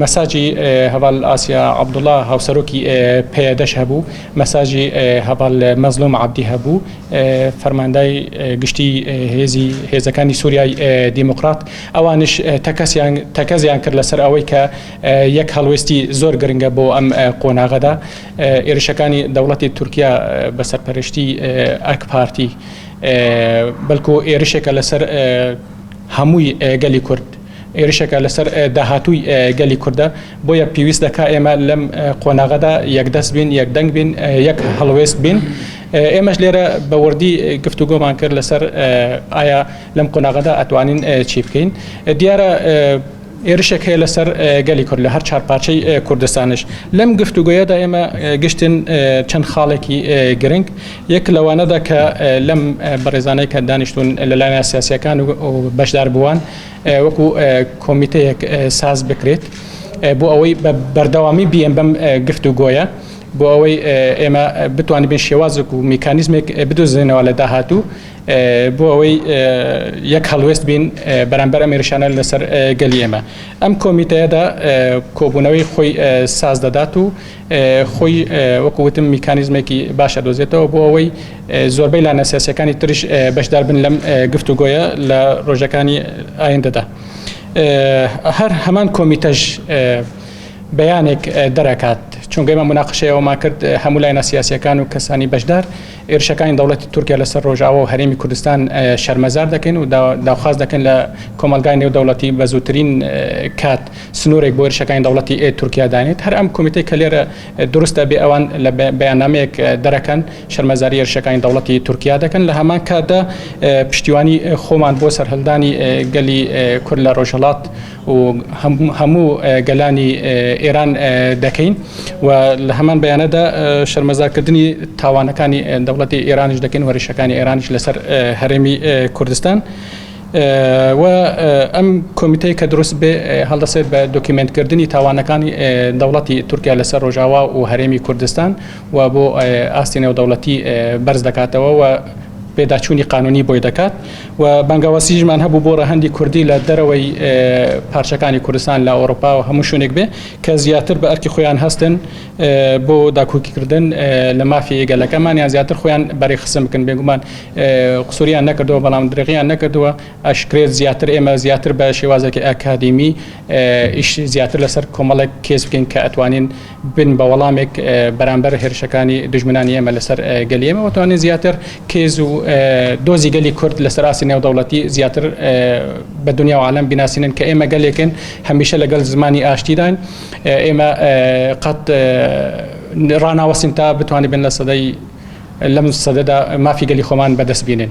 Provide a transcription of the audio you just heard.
مساجي هبال آسيا عبد الله هاوسروكي بيادش هبو مساجي هبال مظلوم عبدي هبو فرمانداي قشتي هزي كاني سوريا ديمقراط اوانش تكازيان كر لسر اوي ك يك هلوستي زور گرنگا بو ام قونا غدا ارشكاني دولتي تركيا بسر پرشتي اك بارتي بلكو ارشك لسر هموي گلي كرد إيرشك لسر دهاتوي جالي كردا بويا بيويس دكا إما لم قناغدا يقدس بين يقدنج بين يك هلويس بين إماش ليرة بوردي قفتوجو مانكر لسر آيا لم قناغدا أتوانين تشيفكين ديارة إيرشك هي لسر جالي كردا هر چهار پارچه كردستانش لم قفتوجو دائما قشتن چند خالكي جرينج يك لوانا دا لم برزاني كدانشتون للانا سياسية كانوا وبشدار بوان وكو كوميتيك ساز بكريت بو اوي بردوامي بي ام بم گفتوگويا بو اوي اما بتواني بين شوازك وميكانيزمك بدو زينه ولا دهاتو بو اوي يك هلوست بين برانبر اميرشانل لسر گلي اما ام كوميتي دا كوبونوي خوي ساز داداتو خوي وكوتم ميكانيزمك باشا دوزيتو بو اوي زوربي لانا سياسيكاني ترش بشدار بن لم گفتوگويا لا روجاكاني آینده دا هر همان کمیتاج بيانك دركات چون قيمة مناقشة وما كرد همولاينا سياسية كانوا كساني بشدار إرشكان دولة تركيا لسر روجاو هريمي كردستان شرمزار دكن وداو خاص دكن لكومالغايني ودولتي بزوترين كات سنورك بو إرشكان دولتي تركيا دانيت هر ام كوميتي كلير درست بأوان لبياناميك دركن شرمزاري إرشكان دولتي تركيا دكن لهمان كادا بشتيواني خومان بو سرهلداني قلي كل روجالات وهمو قلاني إيران دكين ولهمان بيانا دا شرمزار كردني تاوانا كاني دولتي إيرانش دكين ورشكاني إيرانش لسر هرمي كردستان و ام كوميتي كدرس به هل صيد بدوكيمنت كردني تاوانا كاني دولتي تركيا لسر روجاوا وهرمي كردستان وبو آستينه ودولتي برز دكاتوا و بيداچوني قانوني بوي دكات و بنگاواسيج من هبو بورا هندي كردي لدروي پارچكاني كردستان لا اوروبا و همشونك به كزياتر باركي خويان هستن بو داكوكي كردن لما في قالك امان يا زياتر خويان بري خصم كن بيغمان قصوريان نكردو بلام دريغيان نكردو اشكريت زياتر اما زياتر بشوازك اكاديمي ايش زياتر لسر كومالك كيس كن كاتوانين بن بولامك برامبر هرشكاني دجمنانيه ملسر قليمه وتوانين زياتر كيزو دوزي قالي كرد لسراسي نيو دولتي زياتر بالدنيا وعالم بناسين كإما قال لكن هميشه لقل زماني آشتيدان إما قد رانا وسنتا بتواني بين لصدي لم صددا ما في قالي خمان بدس بينين